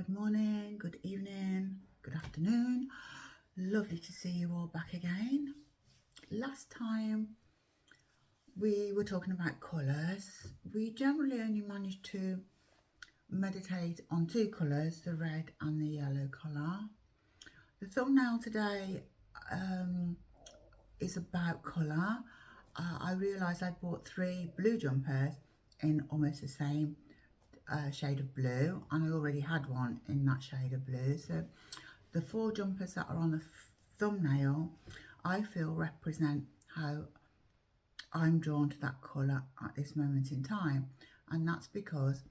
Good morning, good evening, good afternoon. Lovely to see you all back again. Last time we were talking about colours. We generally only managed to meditate on two colours, the red and the yellow colour. The thumbnail today is about colour. I realised I bought 3 blue jumpers in almost the same shade of blue, and I already had one in that shade of blue. So the 4 jumpers that are on the thumbnail, I feel represent how I'm drawn to that colour at this moment in time, and that's because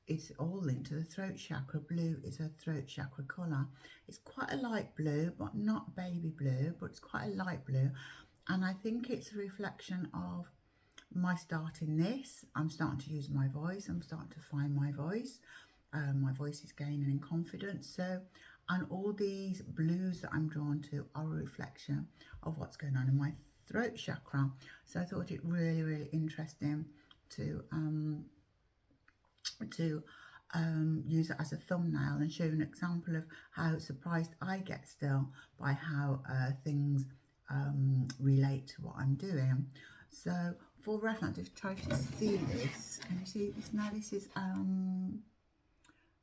it's all linked to the throat chakra. Blue is a throat chakra colour. It's quite a light blue, but not baby blue, but it's quite a light blue, and I think it's a reflection of my start in this. I'm starting to use my voice. I'm starting to find my voice. My voice is gaining in confidence. So, and all these blues that I'm drawn to are a reflection of what's going on in my throat chakra. So I thought it really interesting to use it as a thumbnail and show an example of how surprised I get still by how things relate to what I'm doing. So for reference, just try to see this. Can you see this now?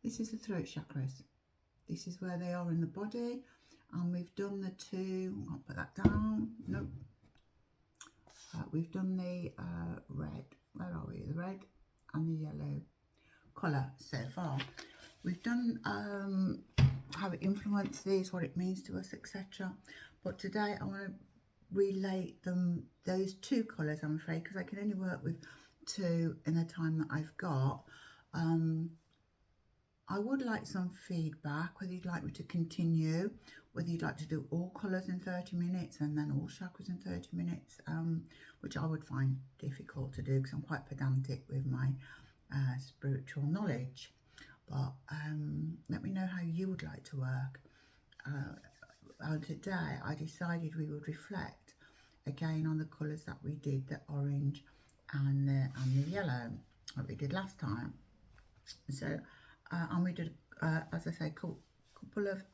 This is the throat chakras. This is where they are in the body, and we've done the two. I'll put that down. Nope. We've done the red. Where are we? The red and the yellow colour so far. We've done how it influences, what it means to us, etc. But today I want to relate those 2 colours, I'm afraid, because I can only work with 2 in the time that I've got. I would like some feedback, whether you'd like me to continue, whether you'd like to do all colours in 30 minutes and then all chakras in 30 minutes, which I would find difficult to do because I'm quite pedantic with my spiritual knowledge. But let me know how you would like to work. Today I decided we would reflect again on the colours that we did, the orange and the yellow that we did last time. So and we did, as I say, a couple of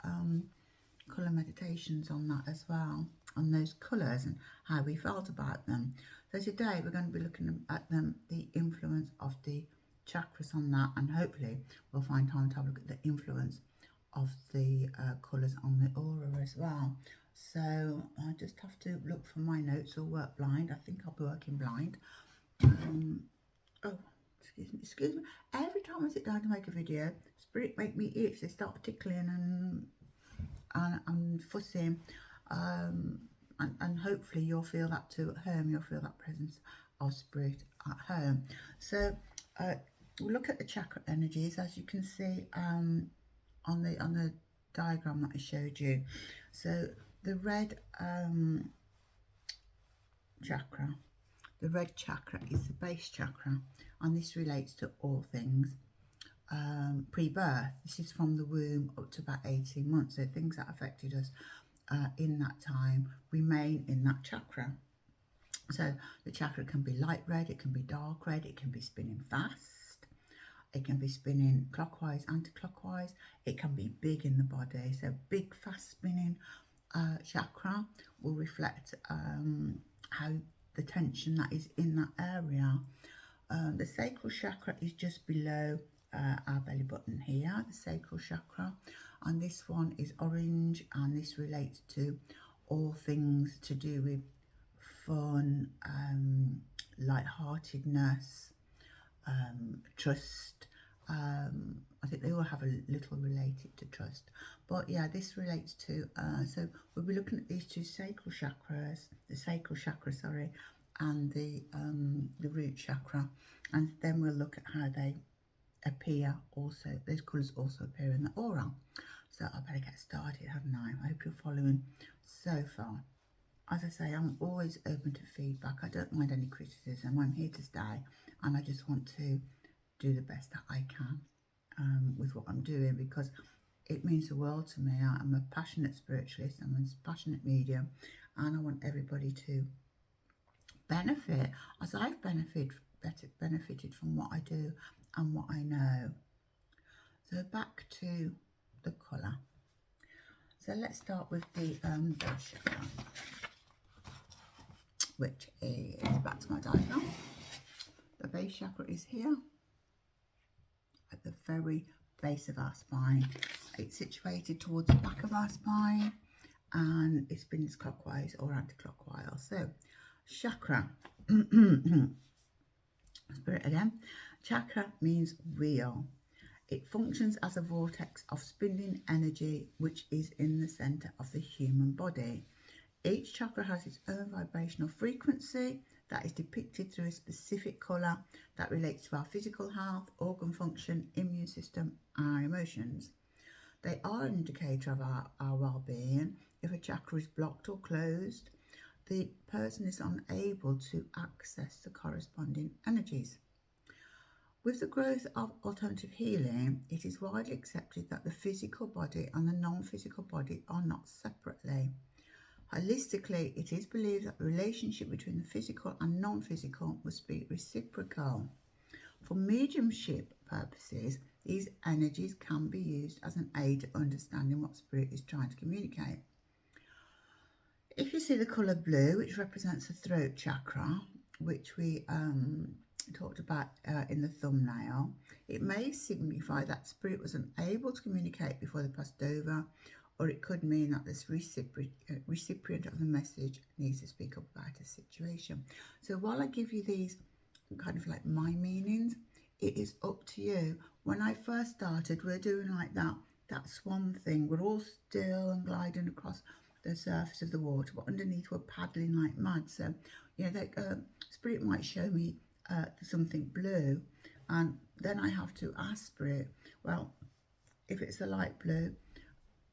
colour meditations on that as well, on those colours and how we felt about them. So today we're going to be looking at the influence of the chakras on that, and hopefully we'll find time to have a look at the influence of the colours on the aura as well. So I just have to look for my notes or work blind. I think I'll be working blind. Oh, excuse me. Every time I sit down to make a video, spirit make me itch. They start tickling and fussing. And hopefully you'll feel that too at home. You'll feel that presence of spirit at home. So we'll look at the chakra energies, as you can see on the diagram that I showed you. So the red chakra, the red chakra is the base chakra, and this relates to all things pre-birth. This is from the womb up to about 18 months. So things that affected us in that time remain in that chakra. So the chakra can be light red, it can be dark red, it can be spinning fast, it can be spinning clockwise, anti-clockwise, it can be big in the body. So big fast spinning chakra will reflect how the tension that is in that area. The sacral chakra is just below our belly button here, the sacral chakra, and this one is orange, and this relates to all things to do with fun, lightheartedness, trust. I think they all have a little related to trust, but yeah, this relates to so we'll be looking at these 2 sacral chakras, the sacral chakra, sorry, and the root chakra, and then we'll look at how they appear also. Those colours also appear in the aura. So I better get started, haven't I hope you're following so far. As I say, I'm always open to feedback. I don't mind any criticism. I'm here to stay, and I just want to do the best that I can with what I'm doing, because it means the world to me. I'm a passionate spiritualist, I'm a passionate medium, and I want everybody to benefit as I've benefited from what I do and what I know. So back to the colour. So let's start with the base chakra, which is, back to my diagram. The base chakra is here at the very base of our spine. It's situated towards the back of our spine and it spins clockwise or anti-clockwise. So chakra, spirit again, chakra means wheel. It functions as a vortex of spinning energy which is in the centre of the human body. Each chakra has its own vibrational frequency that is depicted through a specific colour that relates to our physical health, organ function, immune system and our emotions. They are an indicator of our well-being. If a chakra is blocked or closed, the person is unable to access the corresponding energies. With the growth of alternative healing, it is widely accepted that the physical body and the non-physical body are not separately. Holistically, it is believed that the relationship between the physical and non-physical must be reciprocal. For mediumship purposes, these energies can be used as an aid to understanding what spirit is trying to communicate. If you see the colour blue, which represents the throat chakra, which we talked about in the thumbnail, it may signify that spirit was unable to communicate before they passed over, or it could mean that this recipient of the message needs to speak up about a situation. So while I give you these kind of like my meanings, it is up to you. When I first started, we're doing like that swan thing. We're all still and gliding across the surface of the water, but underneath we're paddling like mad. So, you know, spirit might show me something blue, and then I have to ask spirit, well, if it's a light blue,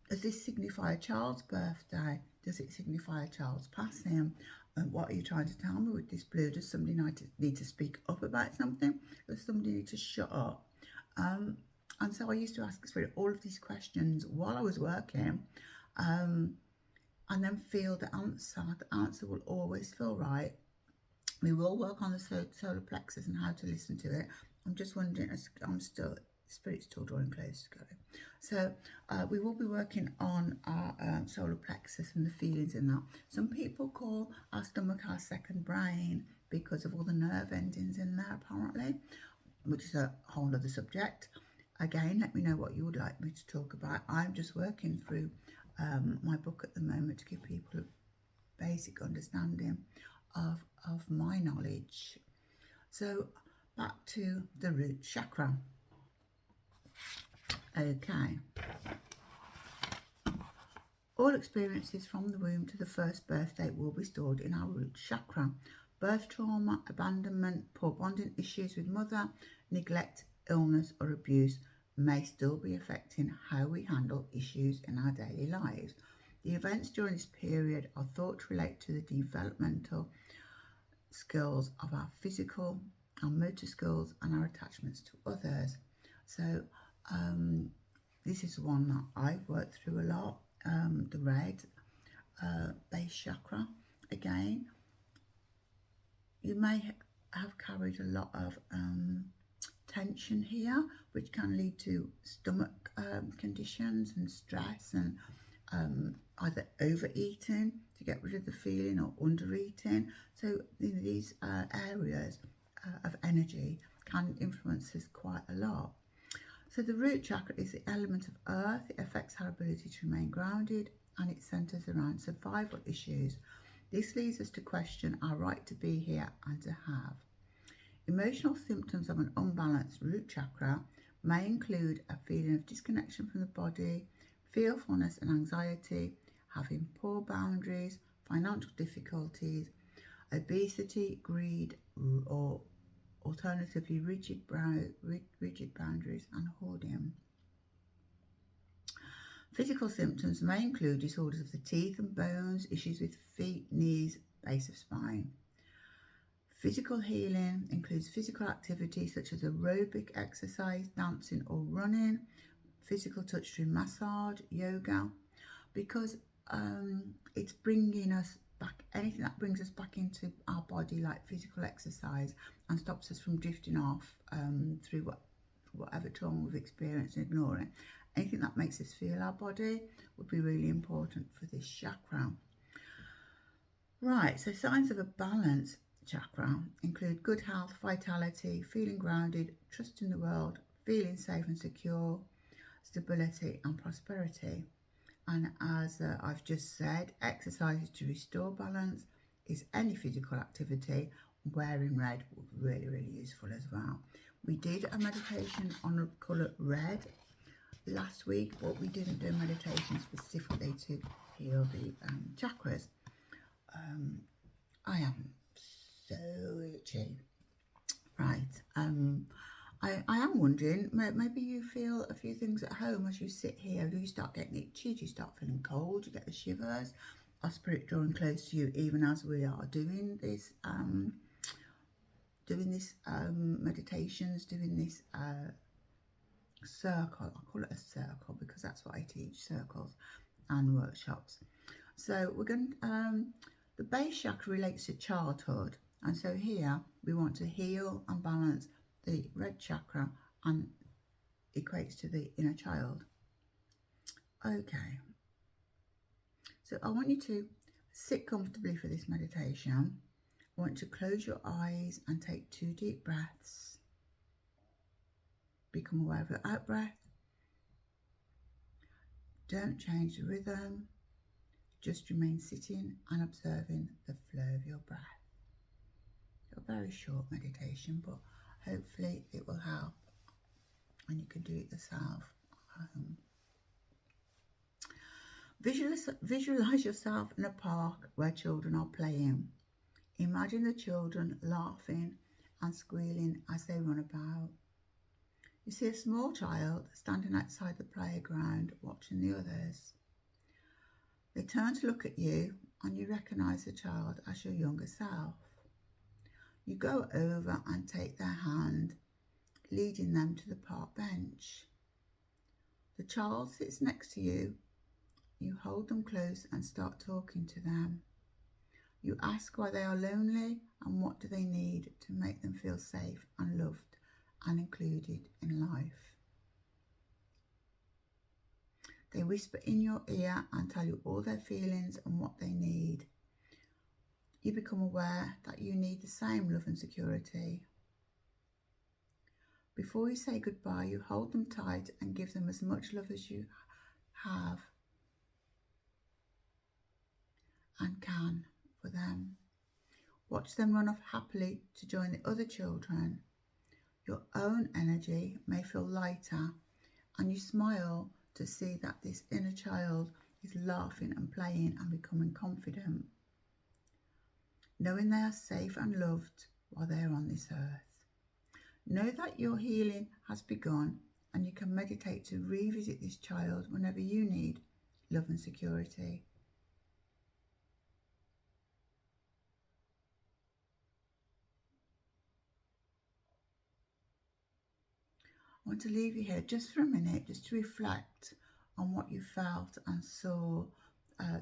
does this signify a child's birthday? Does it signify a child's passing? And what are you trying to tell me with this blue? Does somebody need to speak up about something? Does somebody need to shut up? And so I used to ask spirit all of these questions while I was working, and then feel the answer. The answer will always feel right. We will work on the solar plexus and how to listen to it. I'm just wondering, spirit's still drawing close to go. So we will be working on our solar plexus and the feelings in that. Some people call our stomach our second brain because of all the nerve endings in there apparently, which is a whole other subject. Again, let me know what you would like me to talk about. I'm just working through my book at the moment to give people a basic understanding of my knowledge. So back to the root chakra. Okay. All experiences from the womb to the first birthday will be stored in our root chakra. Birth trauma, abandonment, poor bonding issues with mother, neglect, illness or abuse may still be affecting how we handle issues in our daily lives. The events during this period are thought to relate to the developmental skills of our physical, our motor skills and our attachments to others. So this is one that I've worked through a lot, the red base chakra. Again, you may have carried a lot of tension here, which can lead to stomach conditions and stress, and either overeating to get rid of the feeling or undereating. So these areas of energy can influence us quite a lot. So the root chakra is the element of earth. It affects our ability to remain grounded and it centres around survival issues. This leads us to question our right to be here and to have. Emotional symptoms of an unbalanced root chakra may include a feeling of disconnection from the body, fearfulness and anxiety, having poor boundaries, financial difficulties, obesity, greed, or alternatively rigid boundaries and hoarding. Physical symptoms may include disorders of the teeth and bones, issues with feet, knees, base of spine. Physical healing includes physical activity such as aerobic exercise, dancing or running, physical touch through massage, yoga, because it's bringing us back, anything that brings us back into our body, like physical exercise, and stops us from drifting off through what whatever trauma we've experienced and ignore it. Anything that makes us feel our body would be really important for this chakra. Right, so signs of a balanced chakra include good health, vitality, feeling grounded, trust in the world, feeling safe and secure, stability and prosperity. And as I've just said, exercises to restore balance is any physical activity. Wearing red will be really, really useful as well. We did a meditation on the colour red last week, but we didn't do a meditation specifically to heal the chakras. I am so itchy. Right. I am wondering, maybe you feel a few things at home as you sit here. Do you start getting itchy? Do you start feeling cold? Do you get the shivers? Are spirit drawing close to you even as we are doing this meditations, doing this circle? I call it a circle because that's what I teach, circles and workshops. So we're going the base chakra relates to childhood, and so here we want to heal and balance the red chakra and equates to the inner child. Okay, so I want you to sit comfortably for this meditation. I want you to close your eyes and take 2 deep breaths. Become aware of your out breath. Don't change the rhythm. Just remain sitting and observing the flow of your breath. A very short meditation, but hopefully it will help and you can do it yourself at home. Visualize yourself in a park where children are playing. Imagine the children laughing and squealing as they run about. You see a small child standing outside the playground watching the others. They turn to look at you and you recognise the child as your younger self. You go over and take their hand, leading them to the park bench. The child sits next to you. You hold them close and start talking to them. You ask why they are lonely and what do they need to make them feel safe and loved and included in life. They whisper in your ear and tell you all their feelings and what they need. You become aware that you need the same love and security. Before you say goodbye, you hold them tight and give them as much love as you have and can for them. Watch them run off happily to join the other children. Your own energy may feel lighter and you smile to see that this inner child is laughing and playing and becoming confident, knowing they are safe and loved while they are on this earth. Know that your healing has begun and you can meditate to revisit this child whenever you need love and security. I want to leave you here just for a minute, just to reflect on what you felt and saw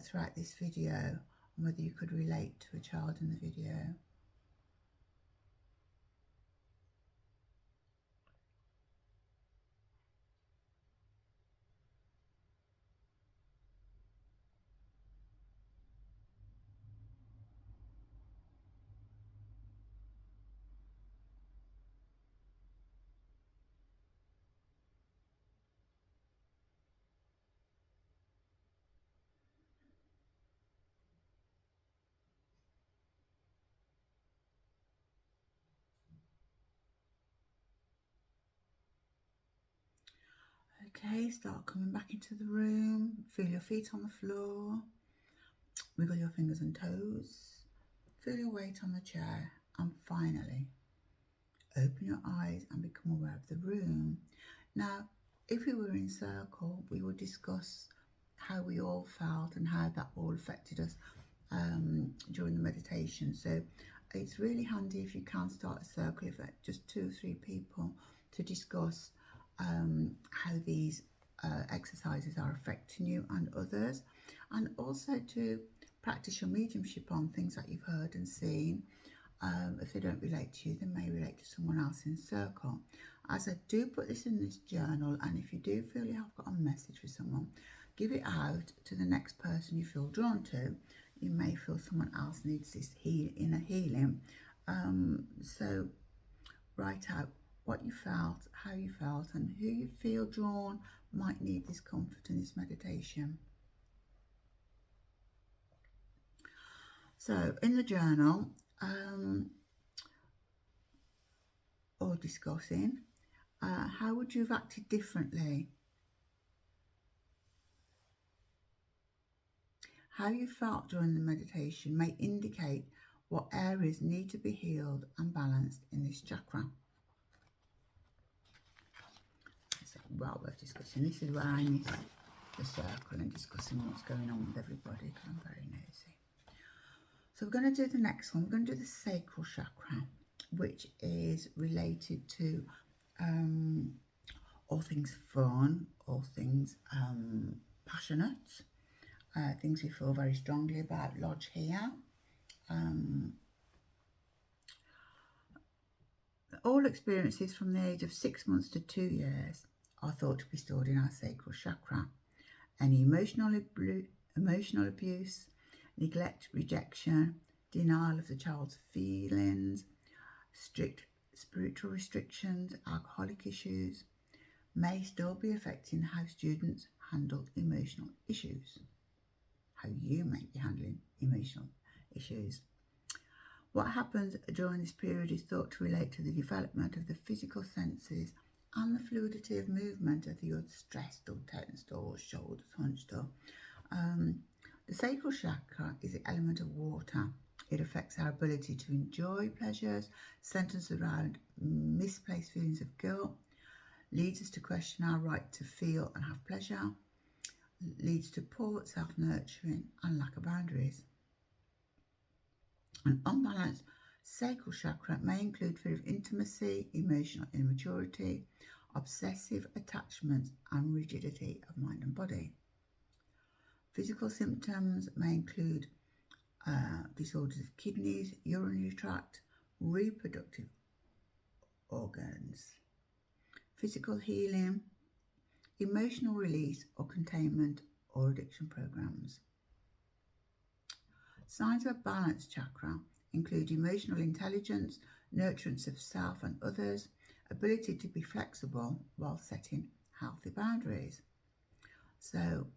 throughout this video, and whether you could relate to a child in the video. Okay, start coming back into the room. Feel your feet on the floor. Wiggle your fingers and toes. Feel your weight on the chair. And finally, open your eyes and become aware of the room. Now, if we were in circle, we would discuss how we all felt and how that all affected us during the meditation. So it's really handy if you can start a circle, if just 2 or 3 people, to discuss how these exercises are affecting you and others, and also to practice your mediumship on things that you've heard and seen. If they don't relate to you, they may relate to someone else in circle. As I do put this in this journal, and if you do feel you have got a message for someone, give it out to the next person you feel drawn to. You may feel someone else needs this inner healing. So write out what you felt, how you felt, and who you feel drawn might need this comfort in this meditation. So in the journal, or discussing, how would you have acted differently? How you felt during the meditation may indicate what areas need to be healed and balanced in this chakra. So, well worth discussing. This is where I miss the circle and discussing what's going on with everybody, because I'm very nosy. So we're going to do the next one. We're going to do the sacral chakra, which is related to all things fun, all things passionate, things we feel very strongly about lodge here. All experiences from the age of 6 months to 2 years are thought to be stored in our sacral chakra. Any emotional abuse, neglect, rejection, denial of the child's feelings, strict spiritual restrictions, alcoholic issues may still be affecting how students handle emotional issues, how you may be handling emotional issues. What happens during this period is thought to relate to the development of the physical senses and the fluidity of movement of the stressed or tensed or shoulders hunched up. The sacral chakra is the element of water. It affects our ability to enjoy pleasures, centers around misplaced feelings of guilt, leads us to question our right to feel and have pleasure, leads to poor self-nurturing and lack of boundaries. An unbalanced sacral chakra may include fear of intimacy, emotional immaturity, obsessive attachment, and rigidity of mind and body. Physical symptoms may include disorders of kidneys, urinary tract, reproductive organs, physical healing, emotional release or containment, or addiction programs. Signs of a balanced chakra include emotional intelligence, nurturance of self and others, ability to be flexible while setting healthy boundaries. So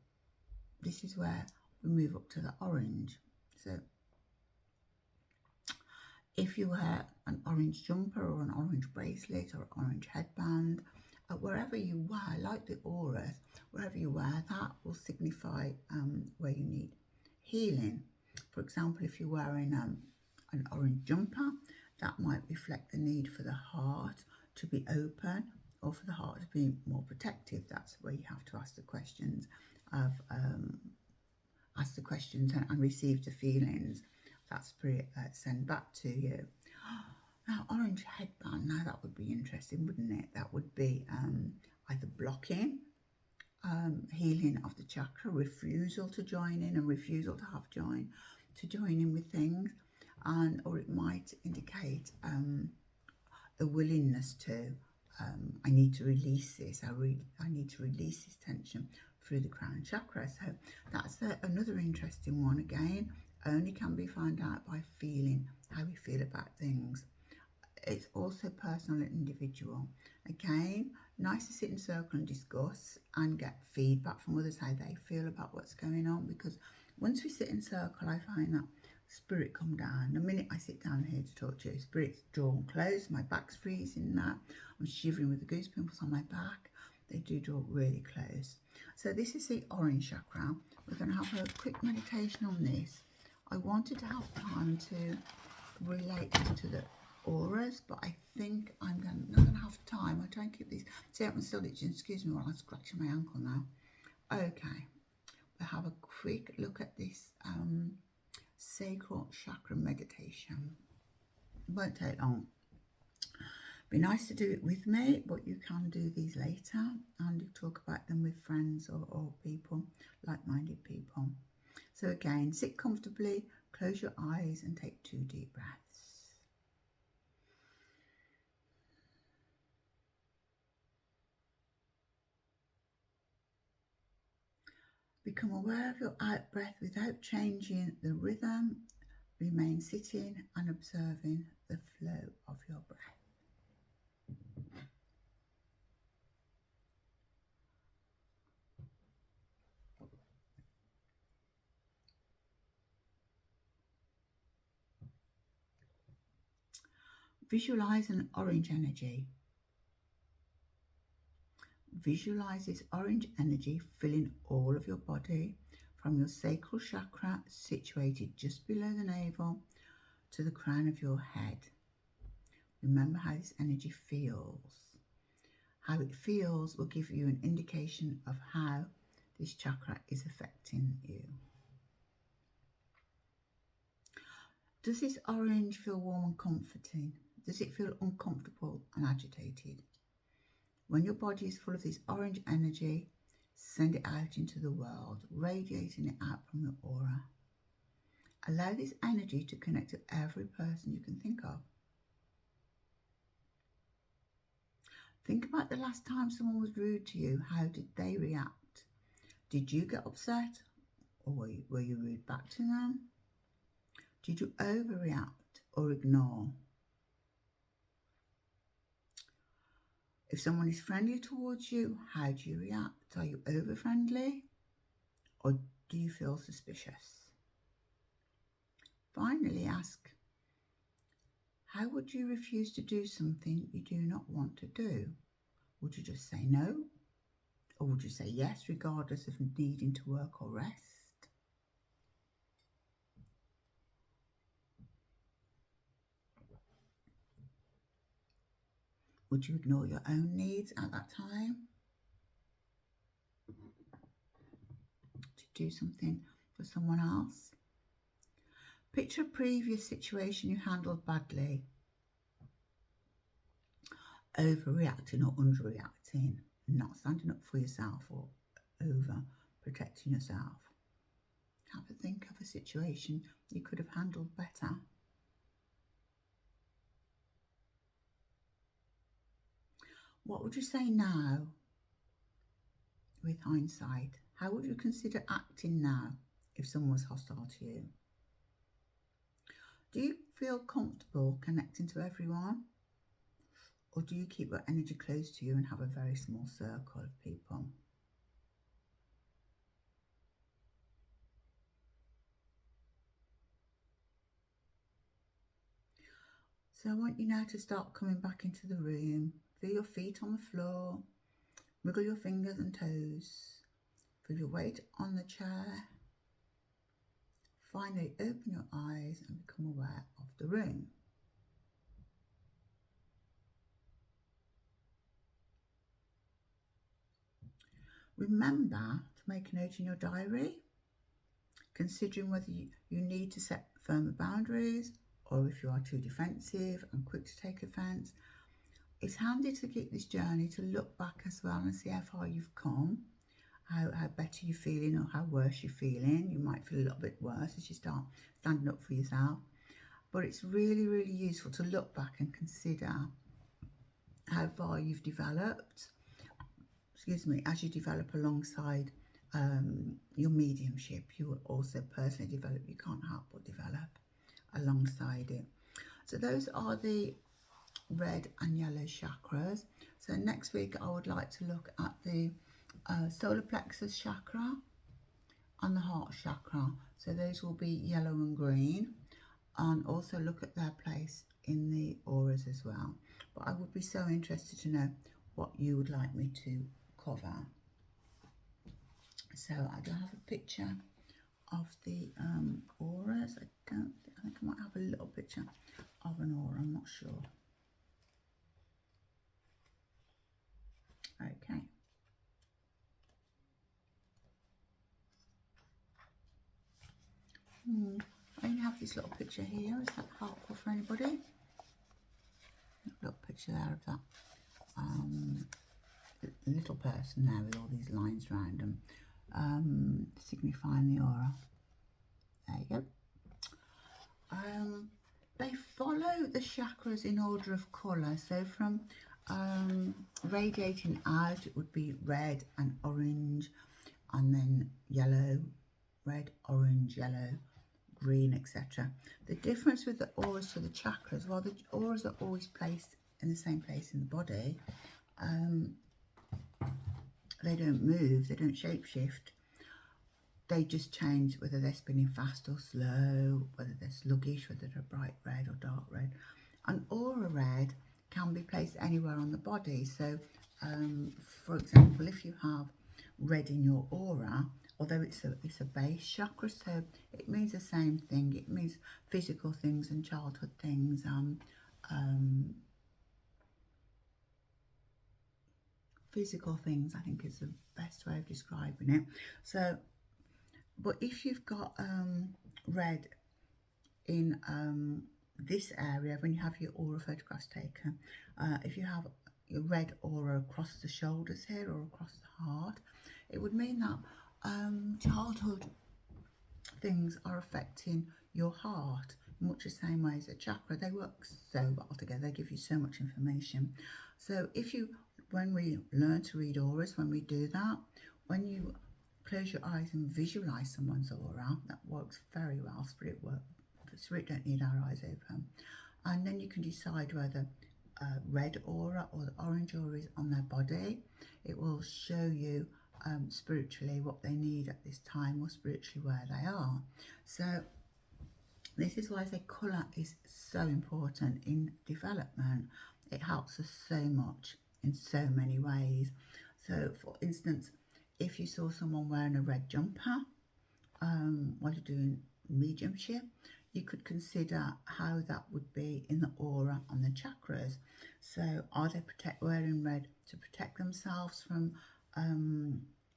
this is where we move up to the orange. So if you wear an orange jumper or an orange bracelet or an orange headband, wherever you wear, like the auras, wherever you wear, that will signify where you need healing. For example, if you're wearing an orange jumper, that might reflect the need for the heart to be open or for the heart to be more protective. That's where you have to ask the questions of and receive the feelings that spirit send back to you. Now, orange headband, now that would be interesting, wouldn't it? That would be either blocking, healing of the chakra, refusal to join in and refusal to have join in with things, and or it might indicate a willingness to I need to release this. I need to release this tension through the crown chakra. So that's another interesting one. Again, only can be found out by feeling how we feel about things. It's also personal and individual. Again, nice to sit in circle and discuss and get feedback from others how they feel about what's going on, because once we sit in circle, I find that spirit come down. The minute I sit down here to talk to you, spirit's drawn close, my back's freezing now, I'm shivering with the goose pimples on my back. They do draw really close. So this is the orange chakra. We're going to have a quick meditation on this. I wanted to have time to relate this to the auras, but I think I'm not going to have time. I try and keep these. See, I'm still itching. Excuse me while I'm scratching my ankle now. Okay, we'll have a quick look at this sacral chakra meditation. It won't take long. Be nice to do it with me, but you can do these later and you talk about them with friends or people, like-minded people. So again, sit comfortably, close your eyes and take 2 deep breaths. Become aware of your out breath without changing the rhythm. Remain sitting and observing the flow of your breath. Visualize an orange energy. Visualize this orange energy filling all of your body, from your sacral chakra situated just below the navel to the crown of your head. Remember how this energy feels. How it feels will give you an indication of how this chakra is affecting you. Does this orange feel warm and comforting? Does it feel uncomfortable and agitated? When your body is full of this orange energy, send it out into the world, radiating it out from your aura. Allow this energy to connect to every person you can think of. Think about the last time someone was rude to you. How did they react? Did you get upset, or were you rude back to them? Did you overreact or ignore? If someone is friendly towards you, how do you react? Are you over friendly, or do you feel suspicious? Finally, ask, how would you refuse to do something you do not want to do? Would you just say no? Or would you say yes, regardless of needing to work or rest? Would you ignore your own needs at that time to do something for someone else? Picture a previous situation you handled badly, overreacting or underreacting, not standing up for yourself or over protecting yourself. Have a think of a situation you could have handled better. What would you say now with hindsight? How would you consider acting now if someone was hostile to you? Do you feel comfortable connecting to everyone? Or do you keep your energy close to you and have a very small circle of people? So I want you now to start coming back into the room. Feel your feet on the floor. Wiggle your fingers and toes. Feel your weight on the chair. Finally, open your eyes and become aware of the room. Remember to make a note in your diary, considering whether you need to set firmer boundaries or if you are too defensive and quick to take offence. It's handy to keep this journey to look back as well and see how far you've come, how better you're feeling or how worse you're feeling. You might feel a little bit worse as you start standing up for yourself. But it's really, really useful to look back and consider how far you've developed, as you develop alongside your mediumship. You will also personally develop. You can't help but develop alongside it. So those are the red and yellow chakras. So next week I would like to look at the solar plexus chakra and the heart chakra. So those will be yellow and green, and also look at their place in the auras as well. But I would be so interested to know what you would like me to cover. So I don't have a picture of the auras. I think I might have a little picture of an aura, I'm not sure. Okay. I only have this little picture here. Is that helpful for anybody? Little picture there of that little person there with all these lines around them, signifying the aura. There you go. They follow the chakras in order of colour. So from radiating out, it would be red and orange, and then yellow, red, orange, yellow, green, etc. The difference with the auras to the chakras, well, the auras are always placed in the same place in the body. They don't move, they don't shapeshift. They just change whether they're spinning fast or slow, whether they're sluggish, whether they're bright red or dark red. An aura red can be placed anywhere on the body. So, for example, if you have red in your aura, although it's a base chakra, so it means the same thing. It means physical things and childhood things. Physical things, I think, is the best way of describing it. So, but if you've got red in this area, when you have your aura photographs taken, if you have your red aura across the shoulders here or across the heart, it would mean that childhood things are affecting your heart in much the same way as a chakra. They work so well together, they give you so much information. So when we learn to read auras, when we do that, when you close your eyes and visualize someone's aura, that works very well. Spirit don't need our eyes open. And then you can decide whether red aura or the orange aura is on their body. It will show you spiritually what they need at this time, or spiritually where they are. So this is why I say colour is so important in development. It helps us so much in so many ways. So for instance, if you saw someone wearing a red jumper while you're doing mediumship, you could consider how that would be in the aura on the chakras. So are they wearing red to protect themselves from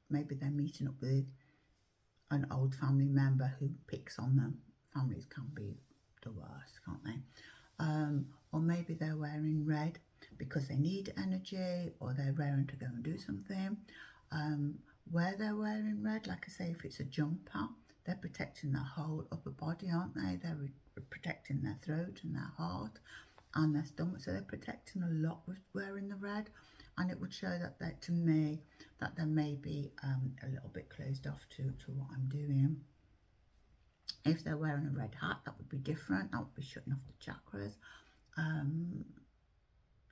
maybe they're meeting up with an old family member who picks on them. Families can be the worst, can't they? Or maybe they're wearing red because they need energy, or they're raring to go and do something. Where they're wearing red, like I say, if it's a jumper, they're protecting their whole upper body, aren't they? They're protecting their throat and their heart and their stomach, so they're protecting a lot with wearing the red. And it would show that to me that they may be a little bit closed off to what I'm doing. If they're wearing a red hat, that would be different. That would be shutting off the chakras.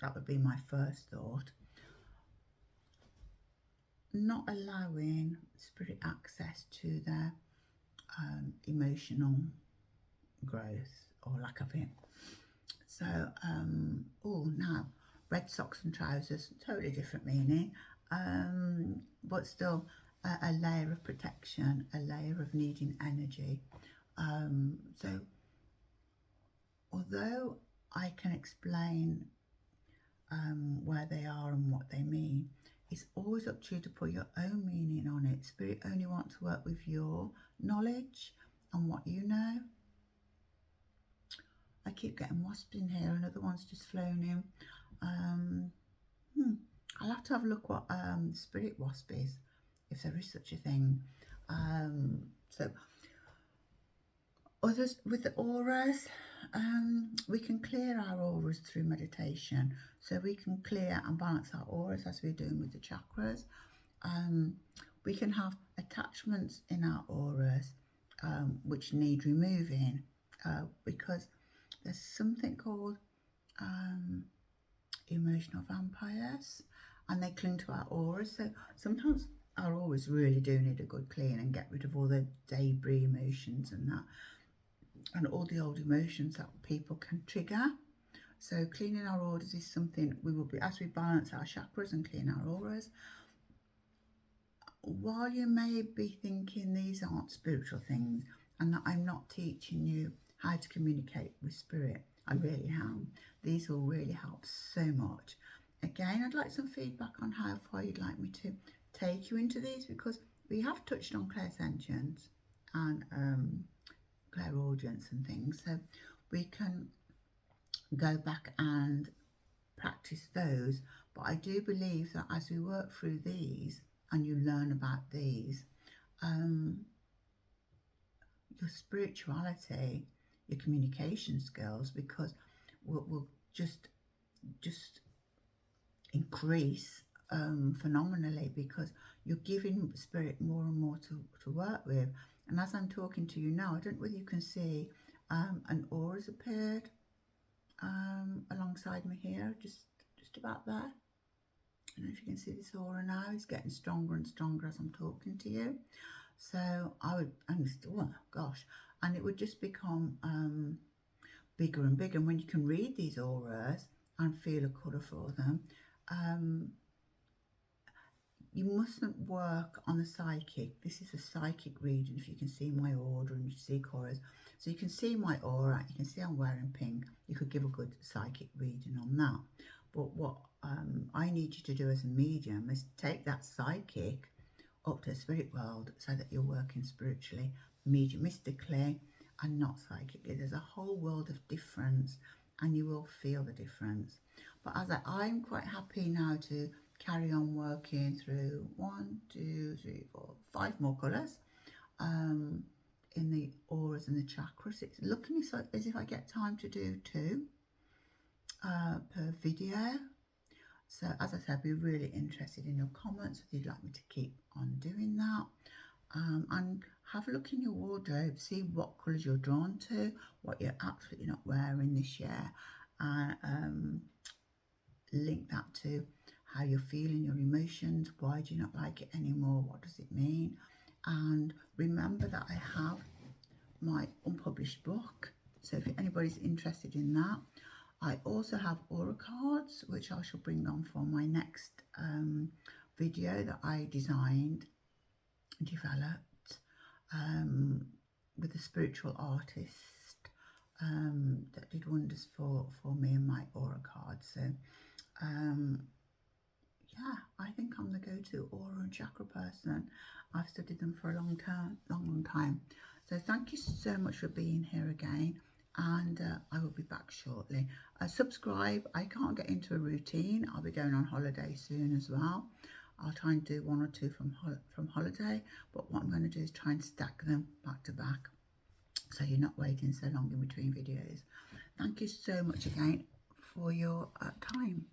That would be my first thought. Not allowing spirit access to their emotional growth or lack of it. So, now red socks and trousers, totally different meaning, but still a layer of protection, a layer of needing energy. So although I can explain where they are and what they mean, it's always up to you to put your own meaning on it. Spirit only wants to work with your knowledge and what you know. I keep getting wasps in here, another one's just flown in. I'll have to have a look what spirit wasp is, if there is such a thing. So others with the auras, we can clear our auras through meditation. So we can clear and balance our auras as we're doing with the chakras. We can have attachments in our auras which need removing because there's something called emotional vampires, and they cling to our auras. So sometimes our auras really do need a good clean and get rid of all the debris emotions and that, and all the old emotions that people can trigger. So cleaning our auras is something we will be, as we balance our chakras and clean our auras. While you may be thinking these aren't spiritual things and that I'm not teaching you how to communicate with spirit, I really am. These will really help so much. Again, I'd like some feedback on how far you'd like me to take you into these, because we have touched on clairsentience and clairaudience and things, so we can go back and practice those. But I do believe that as we work through these and you learn about these, your spirituality, your communication skills, because will just increase phenomenally, because you're giving spirit more and more to work with. And as I'm talking to you now, I don't know whether you can see an aura has appeared alongside me here, just about there. I don't know if you can see this aura now. It's getting stronger and stronger as I'm talking to you. So I would, and oh gosh, and it would just become bigger and bigger. And when you can read these auras and feel a colour for them, you mustn't work on the psychic. This is a psychic reading. If you can see my order and you see auras, so you can see my aura, you can see I'm wearing pink. You could give a good psychic reading on that. But what I need you to do as a medium is take that psychic up to the spirit world, so that you're working spiritually, mediumistically, and not psychically. There's a whole world of difference, and you will feel the difference. But as I'm quite happy now to carry on working through 1, 2, 3, 4, 5 more colours in the auras and the chakras. It's looking as if I get time to do 2 per video. So as I said, I'd be really interested in your comments if you'd like me to keep on doing that. And have a look in your wardrobe, see what colours you're drawn to, what you're absolutely not wearing this year, and link that to how you're feeling, your emotions. Why do you not like it anymore? What does it mean? And remember that I have my unpublished book, so if anybody's interested in that. I also have aura cards, which I shall bring on for my next video that I designed, developed with a spiritual artist that did wonders for me and my aura cards. So yeah, I think I'm the go-to aura and chakra person. I've studied them for a long time. So thank you so much for being here again, and I will be back shortly. Subscribe. I can't get into a routine. I'll be going on holiday soon as well. I'll try and do 1 or 2 from holiday, but what I'm going to do is try and stack them back to back, so you're not waiting so long in between videos. Thank you so much again for your time.